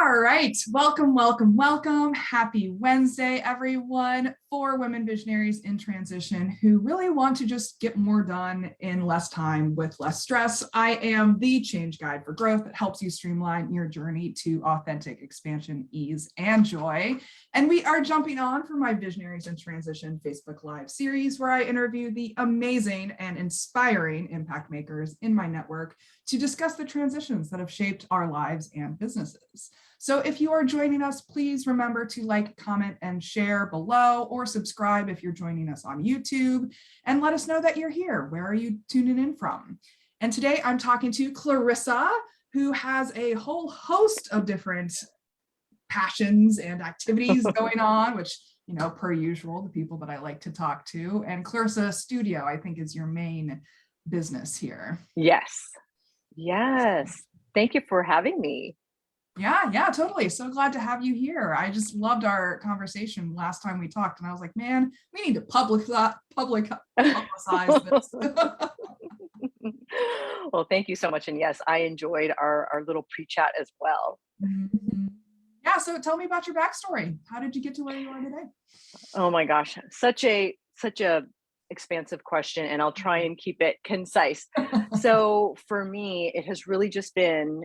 All right, welcome, welcome, welcome. Happy Wednesday, everyone. For women visionaries in transition who really want to just get more done in less time with less stress. I am the change guide for growth that helps you streamline your journey to authentic expansion, ease, and joy. And we are jumping on for my Visionaries in Transition Facebook Live series, where I interview the amazing and inspiring impact makers in my network to discuss the transitions that have shaped our lives and businesses. So if you are joining us, please remember to like, comment, and share below, or subscribe if you're joining us on YouTube, and let us know that you're here. Where are you tuning in from? And today I'm talking to Clarissa, who has a whole host of different passions and activities going on, which, you know, per usual, the people that I like to talk to. And Clarissa Studio, I think, is your main business here. Yes. Yes. Thank you for having me. Yeah, totally. So glad to have you here. I just loved our conversation last time we talked, and I was like, man, we need to publicize this. Well, thank you so much. And yes, I enjoyed our little pre-chat as well. Mm-hmm. Yeah, so tell me about your backstory. How did you get to where you are today? Oh my gosh, such a expansive question, and I'll try and keep it concise. So for me, it has really just been,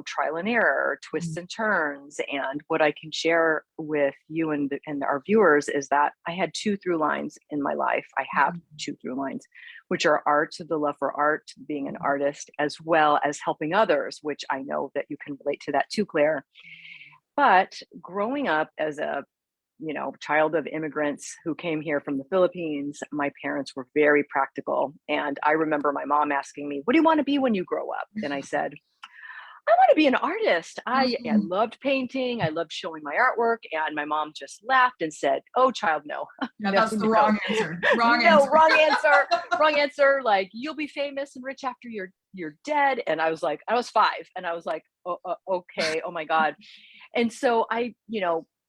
trial and error, twists and turns. And what I can share with you and our viewers is that I had two through lines in my life. I have two through lines, which are art, the love for art, being an artist, as well as helping others, which I know that you can relate to that too, Claire. But growing up as a child of immigrants who came here from the Philippines, my parents were very practical. And I remember my mom asking me, what do you want to be when you grow up? And I said, I want to be an artist. I loved painting. I loved showing my artwork. And my mom just laughed and said, oh, child, no. Yeah, that's the wrong answer. Wrong answer. Wrong answer. Like, you'll be famous and rich after you're dead. And I was 5. And I was like, okay. Oh my God. And so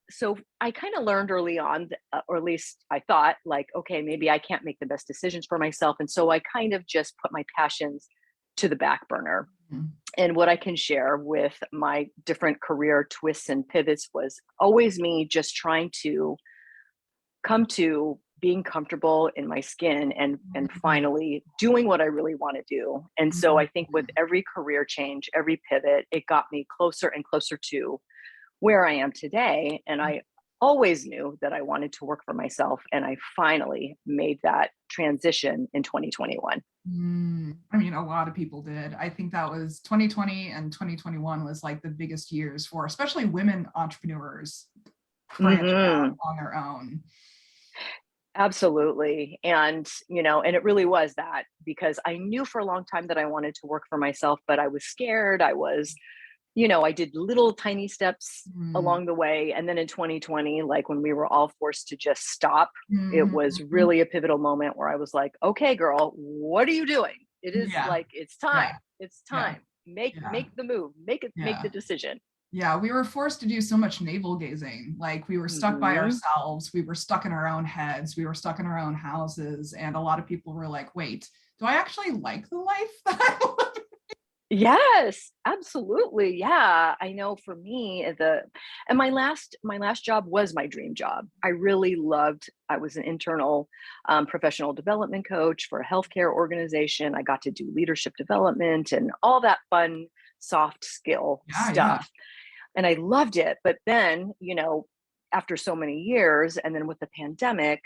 so I kind of learned early on, or at least I thought, like, okay, maybe I can't make the best decisions for myself. And so I kind of just put my passions to the back burner. Mm-hmm. And what I can share with my different career twists and pivots was always me just trying to come to being comfortable in my skin and finally doing what I really want to do. And so I think with every career change, every pivot, it got me closer and closer to where I am today. And I always knew that I wanted to work for myself. And I finally made that transition in 2021. I mean, a lot of people did. I think that was 2020 and 2021 was like the biggest years for especially women entrepreneurs branching out on their own. Absolutely. And, and it really was that, because I knew for a long time that I wanted to work for myself, but I was scared. I was I did little tiny steps along the way. And then in 2020, like when we were all forced to just stop, it was really a pivotal moment where I was like, okay, girl, what are you doing? It is like, it's time. Yeah. It's time. Yeah. Make the move, make the decision. Yeah, we were forced to do so much navel gazing. Like we were stuck by ourselves. We were stuck in our own heads. We were stuck in our own houses. And a lot of people were like, wait, do I actually like the life that I'm living? Yes, absolutely. Yeah. I know for me, and my last job was my dream job. I really loved, I was an internal professional development coach for a healthcare organization. I got to do leadership development and all that fun, soft skill stuff. Yeah. And I loved it. But then, after so many years, and then with the pandemic,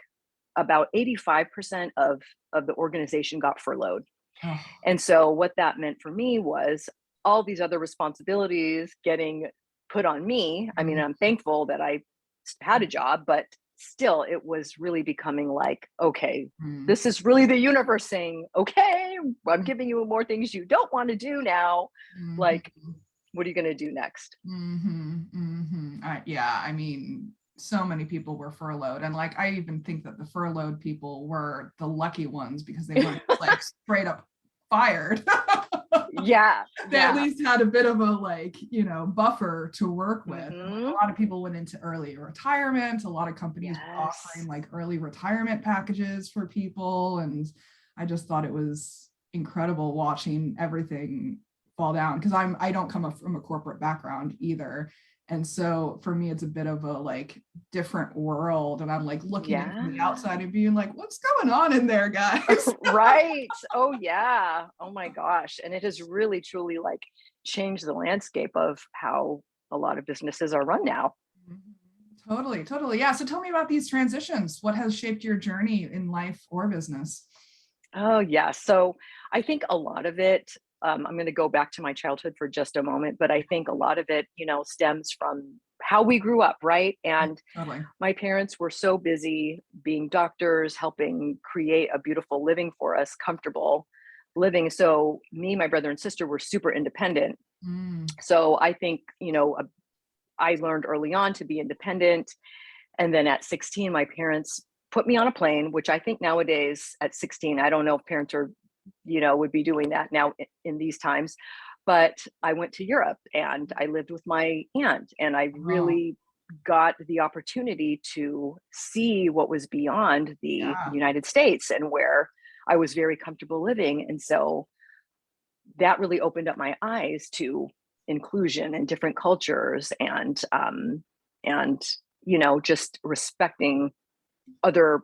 about 85% of the organization got furloughed. Oh. And so what that meant for me was all these other responsibilities getting put on me. I mean, I'm thankful that I had a job, but still it was really becoming like, okay, this is really the universe saying, okay, I'm giving you more things you don't want to do now. Like, what are you going to do next? Yeah, I mean, so many people were furloughed, and like I even think that the furloughed people were the lucky ones because they weren't like straight up fired. They at least had a bit of a buffer to work with. A lot of people went into early retirement. A lot of companies were offering like early retirement packages for people, and I just thought it was incredible watching everything fall down, because I don't come from a corporate background either. And so for me, it's a bit of a like different world. And I'm like looking in from the outside and being like, what's going on in there, guys? Right. Oh yeah. Oh my gosh. And it has really truly like changed the landscape of how a lot of businesses are run now. Totally, totally. Yeah. So tell me about these transitions. What has shaped your journey in life or business? Oh yeah. So I think a lot of it, I'm going to go back to my childhood for just a moment, but I think a lot of it, stems from how we grew up, right? And Totally. my parents were so busy being doctors, helping create a beautiful living for us, comfortable living. So me, my brother and sister were super independent. Mm, So I think, I learned early on to be independent. And then at 16, my parents put me on a plane, which I think nowadays at 16, I don't know if parents are, would be doing that now in these times. But I went to Europe and I lived with my aunt, and I oh, really got the opportunity to see what was beyond the yeah. United States and where I was very comfortable living. And so that really opened up my eyes to inclusion and different cultures, and just respecting other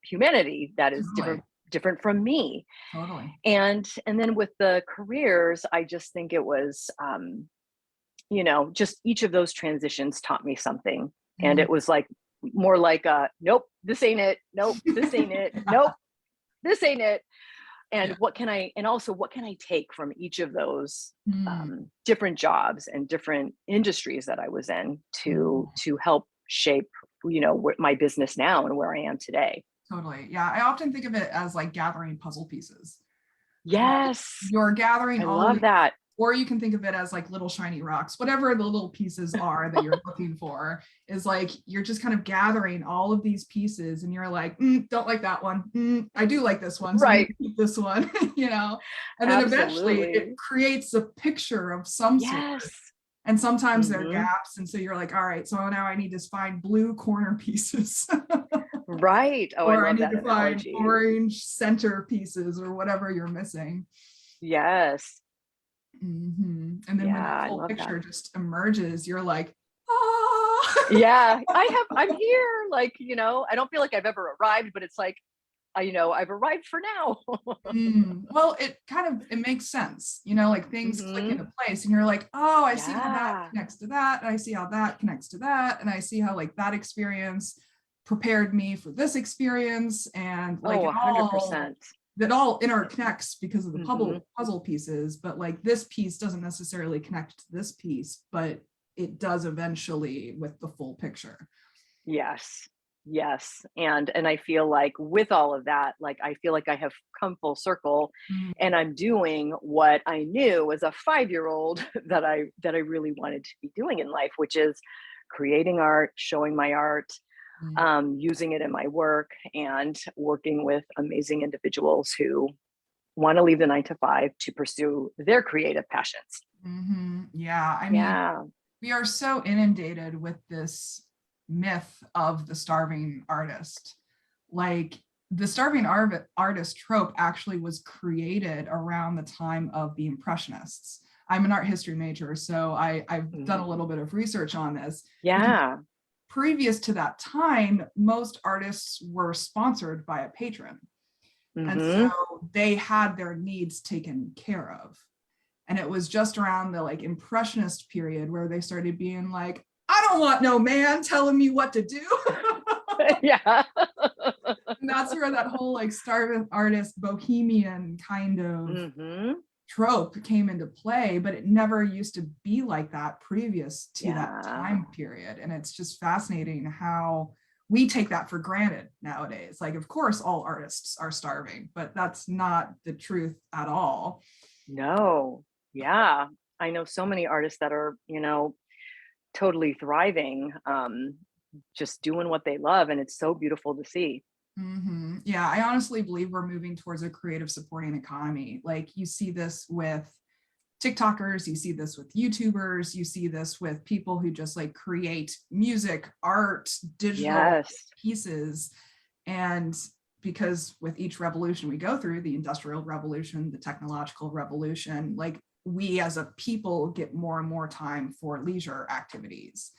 humanity that is Totally. different from me. Totally. And then with the careers, I just think it was just each of those transitions taught me something. And Mm. it was like more like nope, this ain't it, nope, this ain't it, nope, this ain't it. And Yeah. what can I take from each of those Mm. different jobs and different industries that I was in Mm. to help shape my business now and where I am today. Totally. Yeah. I often think of it as like gathering puzzle pieces. Like Yes, you're gathering I all of love these, that. or you can think of it as like little shiny rocks, whatever the little pieces are that you're looking for, is like you're just kind of gathering all of these pieces and you're like, don't like that one. I do like this one. So I'm going Right, to keep this one, and then eventually it absolutely. creates a picture of some sort. Yes. And sometimes there are Hmm. gaps. And so you're like, all right, so now I need to find blue corner pieces. Right. Oh, I Or I love need that to find analogy. orange center pieces or whatever you're missing. Yes. And then when Yeah, that I full love that. picture just emerges, you're like, ah. Yeah, I'm here. Like, I don't feel like I've ever arrived, but it's like, I've arrived for now. Well, it makes sense, like things click Hmm. into place and you're like, oh, I see how that Yeah. connects to that. And I see how that connects to that. And I see how like that experience prepared me for this experience. And like Oh, 100%. that all interconnects because of the Hmm. puzzle pieces, but like this piece doesn't necessarily connect to this piece, but it does eventually with the full picture. Yes. Yes. And I feel like with all of that, like I feel like I have come full circle, Mm, and I'm doing what I knew as a 5-year old that I really wanted to be doing in life, which is creating art, showing my art, mm, using it in my work, and working with amazing individuals who want to leave the 9 to 5 to pursue their creative passions. yeah, I mean, Yeah. we are so inundated with this myth of the starving artist. Like the artist trope actually was created around the time of the Impressionists. I'm an art history major, so I've done a Mhm. little bit of research on this. Because Yeah. previous to that time, most artists were sponsored by a patron. And Hmm. so they had their needs taken care of. And it was just around the like impressionist period where they started being like, I don't want no man telling me what to do. Yeah. And that's where that whole like starving artist bohemian kind of Hmm. trope came into play, but it never used to be like that previous to that Yeah. time period. And it's just fascinating how we take that for granted nowadays. Like, of course, all artists are starving, but that's not the truth at all. No. Yeah. I know so many artists that are, totally thriving, just doing what they love. And it's so beautiful to see. Yeah, I honestly believe we're moving towards a creative supporting economy. Like you see this with TikTokers, you see this with YouTubers, you see this with people who just like create music, art, digital Yes. pieces. And because with each revolution we go through, the industrial revolution, the technological revolution, like we as a people get more and more time for leisure activities.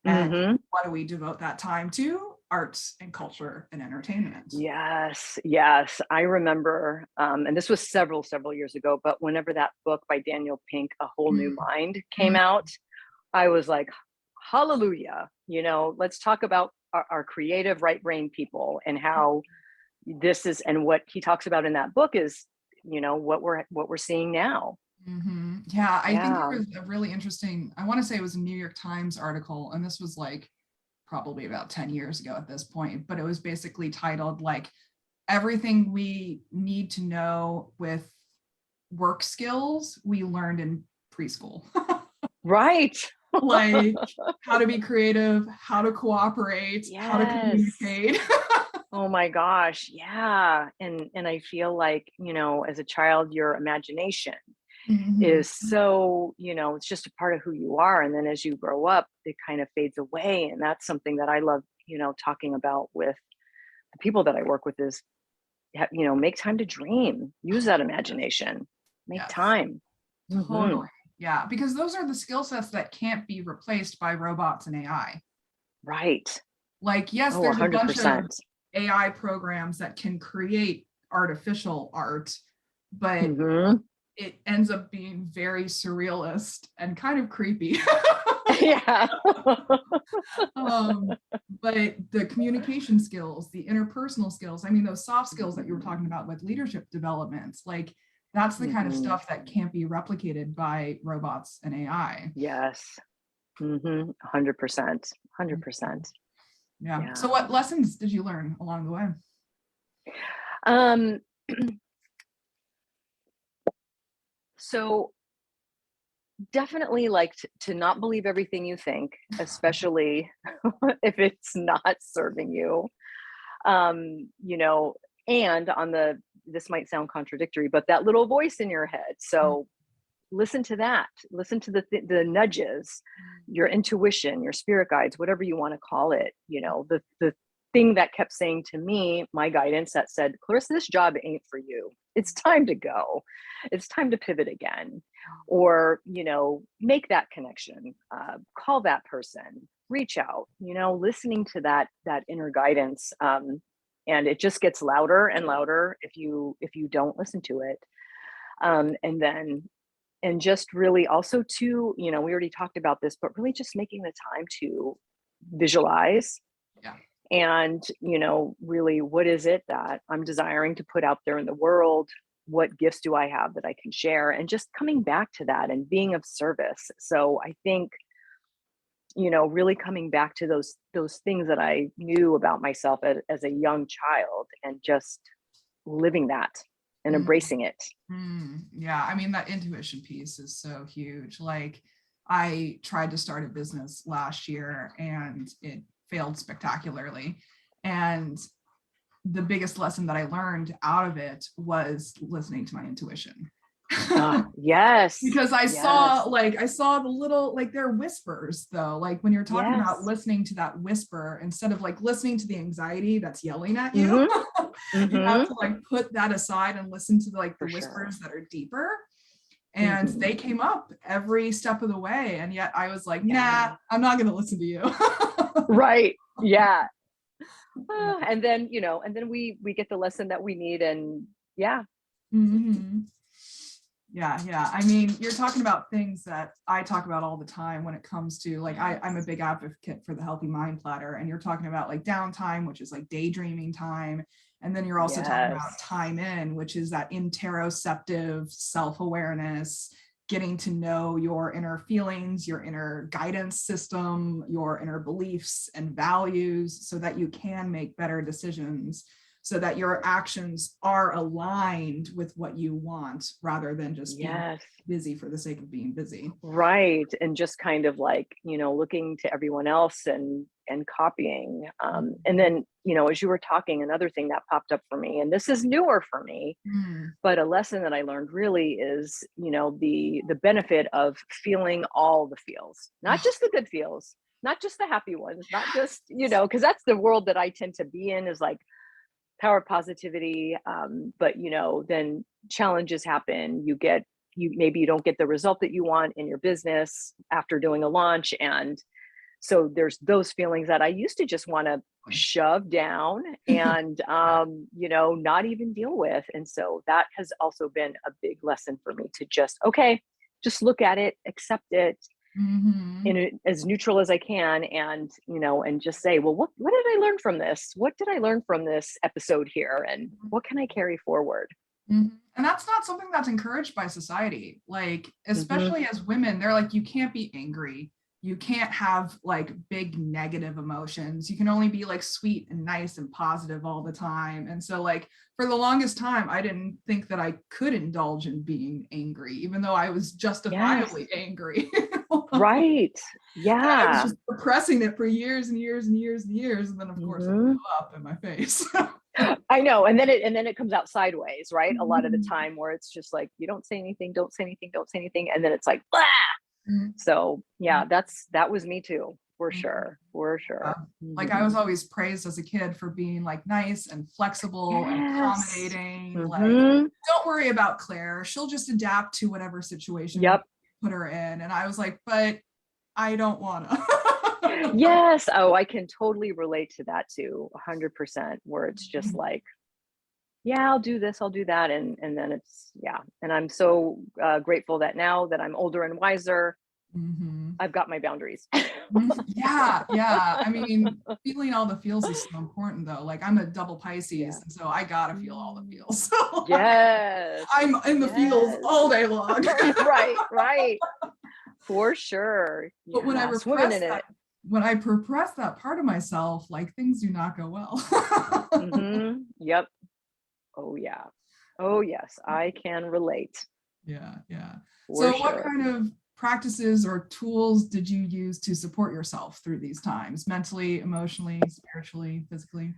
And what do we devote that time to? Arts and culture and entertainment. Yes, yes. I remember, and this was several years ago, but whenever that book by Daniel Pink, A Whole New Mind, came out, I was like, hallelujah, let's talk about our creative right brain people and how this is, and what he talks about in that book is, what we're seeing now. Yeah, I think there was a really interesting, I want to say it was a New York Times article, and this was like probably about 10 years ago at this point, but it was basically titled like everything we need to know with work skills we learned in preschool. Right. Like how to be creative, how to cooperate, how to communicate. Oh my gosh. Yeah. And I feel like, as a child, your imagination is so, it's just a part of who you are. And then as you grow up, it kind of fades away. And that's something that I love, talking about with the people that I work with is, make time to dream, use that imagination, make time. Totally. Yeah. Because those are the skill sets that can't be replaced by robots and AI. Right. Like, yes, there's 100%. A bunch of AI programs that can create artificial art, but it ends up being very surrealist and kind of creepy. Yeah. But the communication skills, the interpersonal skills, I mean, those soft skills that you were talking about with leadership developments, like that's the kind of stuff that can't be replicated by robots and AI. Yes. 100%. 100%. Yeah. So what lessons did you learn along the way? So definitely like to not believe everything you think, especially if it's not serving you. And on this might sound contradictory, but that little voice in your head. So listen to that. Listen to the nudges, your intuition, your spirit guides, whatever you want to call it. The thing that kept saying to me, my guidance that said, Clarissa, this job ain't for you. It's time to go. It's time to pivot again. Or, make that connection, call that person, reach out, listening to that inner guidance. And it just gets louder and louder if you don't listen to it. And just really also to, we already talked about this, but really just making the time to visualize. Yeah. And, really, what is it that I'm desiring to put out there in the world? What gifts do I have that I can share? And just coming back to that and being of service. So I think, really coming back to those things that I knew about myself as a young child and just living that and embracing it. Yeah. I mean, that intuition piece is so huge. Like I tried to start a business last year and it failed spectacularly. And the biggest lesson that I learned out of it was listening to my intuition. Yes. Because I saw the little, like they're whispers though. Like when you're talking about listening to that whisper, instead of like listening to the anxiety that's yelling at you, you have to like put that aside and listen to the whispers that are deeper. And they came up every step of the way. And yet I was like, nah, I'm not going to listen to you. Right. Yeah. And then, we get the lesson that we need. And yeah. Yeah. I mean, you're talking about things that I talk about all the time when it comes to like, I'm a big advocate for the healthy mind platter, and you're talking about like downtime, which is like daydreaming time. And then you're also talking about time in, which is that interoceptive self-awareness, getting to know your inner feelings, your inner guidance system, your inner beliefs and values, so that you can make better decisions, so that your actions are aligned with what you want rather than just being busy for the sake of being busy. Right. And just kind of like, looking to everyone else and copying. And then, as you were talking, another thing that popped up for me, and this is newer for me, but a lesson that I learned really is, the benefit of feeling all the feels, not just the good feels, not just the happy ones, not just, because that's the world that I tend to be in, is like power positivity. But, then challenges happen, you get maybe you don't get the result that you want in your business after doing a launch. And so there's those feelings that I used to just want to shove down and, not even deal with. And so that has also been a big lesson for me to just look at it, accept it in as neutral as I can. And, and just say, well, what did I learn from this? What did I learn from this episode here? And what can I carry forward? And that's not something that's encouraged by society. Like, especially as women, they're like, you can't be angry. You can't have like big negative emotions. You can only be like sweet and nice and positive all the time. And so like for the longest time, I didn't think that I could indulge in being angry, even though I was justifiably angry. Right. Yeah. And I was just repressing it for years and years and years and years. And then of course it blew up in my face. I know. And then it comes out sideways, right? A lot of the time where it's just like, you don't say anything, don't say anything, don't say anything. And then it's like, blah! So yeah, that was me too, for sure. Like I was always praised as a kid for being like nice and flexible and accommodating. Like, don't worry about Claire. She'll just adapt to whatever situation you put her in. And I was like, but I don't want to. Yes. Oh, I can totally relate to that too. 100%, where it's just like, yeah, I'll do this, I'll do that. And then it's, and I'm so grateful that now that I'm older and wiser, I've got my boundaries. Yeah. I mean, feeling all the feels is so important though. Like I'm a double Pisces, and so I gotta feel all the feels. So yes. I'm in the feels all day long. Right. For sure. But when I repress that part of myself, like things do not go well. Yep. Oh yeah. Oh yes, I can relate. Yeah. So what kind of practices or tools did you use to support yourself through these times, mentally, emotionally, spiritually, physically?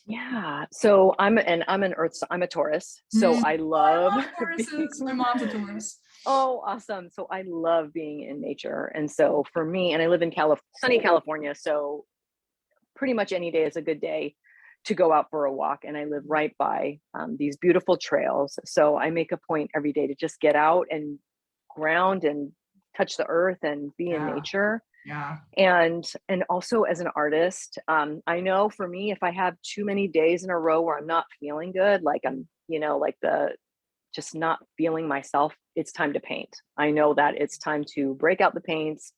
Yeah. So I'm a Taurus. So I love Tauruses. My mom's a Taurus. Oh, awesome. So I love being in nature. And so for me, and I live in sunny California, so pretty much any day is a good day to go out for a walk. And I live right by these beautiful trails. So I make a point every day to just get out and ground and touch the earth and be in nature. Yeah. And also as an artist, I know for me, if I have too many days in a row where I'm not feeling good, like I'm, just not feeling myself, it's time to paint. I know that it's time to break out the paints.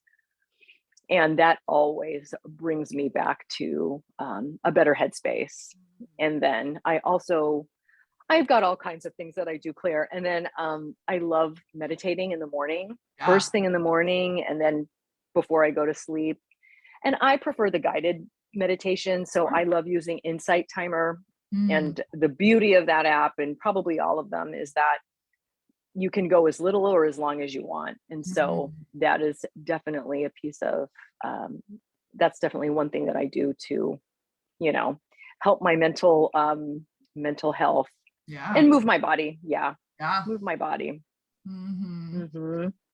And that always brings me back to a better headspace. And then I've got all kinds of things that I do, Claire. And then I love meditating in the morning, first thing in the morning, and then before I go to sleep. And I prefer the guided meditation. So I love using Insight Timer. And the beauty of that app, and probably all of them, is that you can go as little or as long as you want. And so that is definitely a piece of, that's definitely one thing that I do to, help my mental health and move my body. Move my body.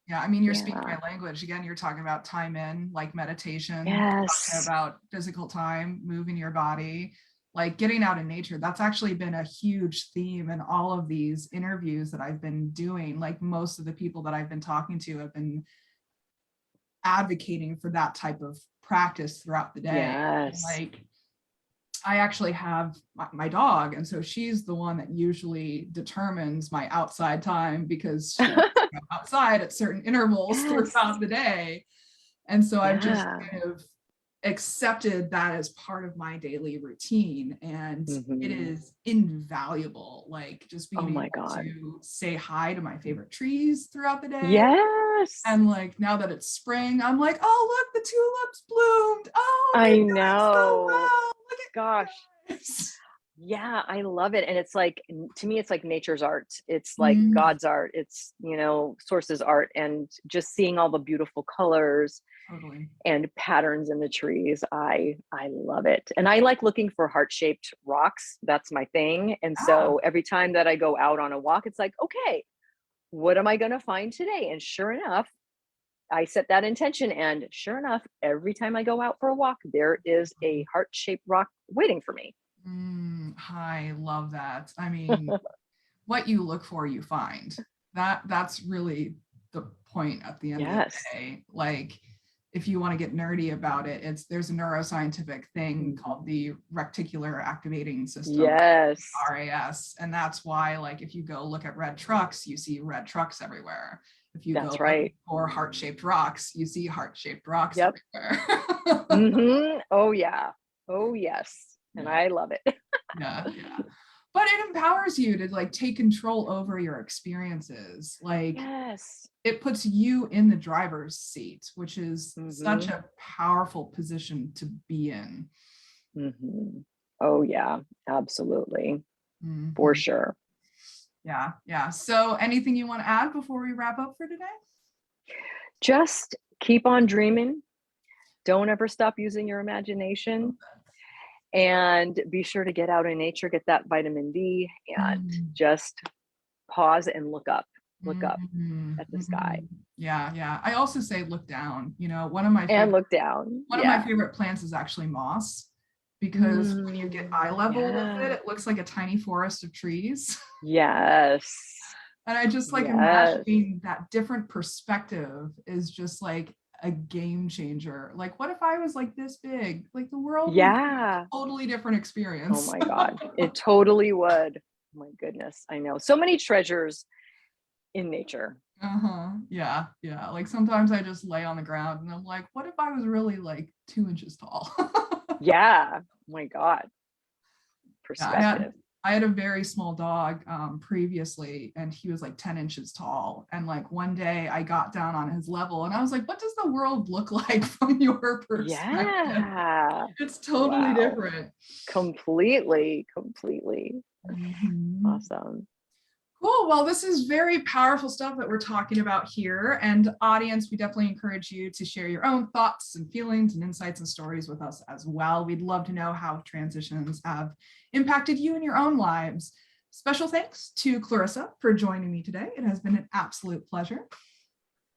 Yeah, I mean, you're speaking my language. Again, you're talking about time in, like meditation, talking about physical time, moving your body, like getting out in nature. That's actually been a huge theme in all of these interviews that I've been doing. Like most of the people that I've been talking to have been advocating for that type of practice throughout the day. Like I actually have my dog, and so she's the one that usually determines my outside time, because she goes outside at certain intervals throughout the day. And so I've just kind of accepted that as part of my daily routine, and it is invaluable. Like just being able to say hi to my favorite trees throughout the day. And like now that it's spring, I'm like, oh look, the tulips bloomed. Oh, I know. So well. Look at gosh. Yeah, I love it. And it's like, to me, it's like nature's art. It's like God's art. It's, Source's art, and just seeing all the beautiful colors and patterns in the trees. I love it. And I like looking for heart-shaped rocks. That's my thing. And so every time that I go out on a walk, it's like, okay, what am I going to find today? And sure enough, I set that intention, and sure enough, every time I go out for a walk, there is a heart-shaped rock waiting for me. I love that. I mean, what you look for, you find. That's really the point at the end of the Yes. day. Like, if you want to get nerdy about it, there's a neuroscientific thing called the reticular activating system, Yes. RAS, and that's why, like, if you go look at red trucks, you see red trucks everywhere. If you That's go right. look for heart-shaped rocks, you see heart-shaped rocks Yep. everywhere. Oh yeah. Oh yes. And I love it. Yeah. But it empowers you to like take control over your experiences. Like, Yes. it puts you in the driver's seat, which is such a powerful position to be in. Oh yeah, absolutely. For sure. Yeah. So anything you want to add before we wrap up for today? Just keep on dreaming. Don't ever stop using your imagination. And be sure to get out in nature, get that vitamin D, and just pause and look up at the sky. Yeah. I also say look down. You know, one of my Look down. One of my favorite plants is actually moss, because when you get eye level with it, it looks like a tiny forest of trees. Yes. And I just like imagining that different perspective is just like a game changer. Like, what if I was like this big? Like, the world would be a totally different experience. Oh my God. It totally would. Oh my goodness. I know. So many treasures in nature. Yeah. Like, sometimes I just lay on the ground and I'm like, what if I was really like 2 inches tall? Yeah. Oh my God. Perspective. I had a very small dog previously, and he was like 10 inches tall. And like one day I got down on his level and I was like, what does the world look like from your perspective? Yeah. It's totally different. Completely. Awesome. Cool. Well, this is very powerful stuff that we're talking about here. And audience, we definitely encourage you to share your own thoughts and feelings and insights and stories with us as well. We'd love to know how transitions have impacted you in your own lives. Special thanks to Clarissa for joining me today. It has been an absolute pleasure.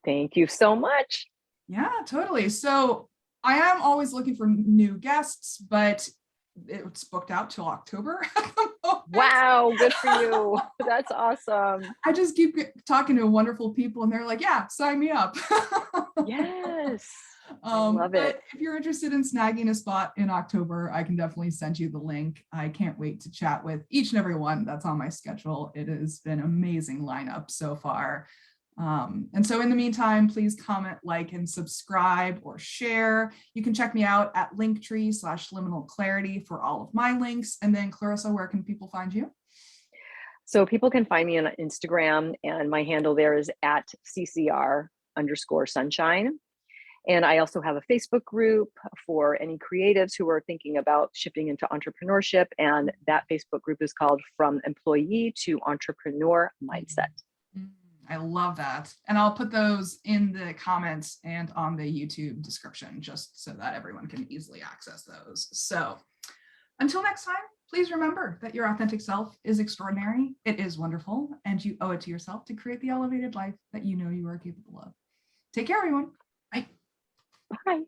Thank you so much. Yeah, totally. So I am always looking for new guests, but it's booked out till October. Wow, good for you. That's awesome. I just keep talking to wonderful people and they're like, yeah, sign me up. Yes. I love it. If you're interested in snagging a spot in October, I can definitely send you the link. I can't wait to chat with each and every one that's on my schedule. It has been an amazing lineup so far. And so in the meantime, please comment, like, and subscribe or share. You can check me out at linktree/liminal clarity for all of my links. And then Clarissa, where can people find you? So people can find me on Instagram, and my handle there is at @CCR_sunshine. And I also have a Facebook group for any creatives who are thinking about shifting into entrepreneurship. And that Facebook group is called From Employee to Entrepreneur Mindset. I love that. And I'll put those in the comments and on the YouTube description, just so that everyone can easily access those. So until next time, please remember that your authentic self is extraordinary. It is wonderful, and you owe it to yourself to create the elevated life that you know you are capable of. Take care, everyone. Bye. Bye.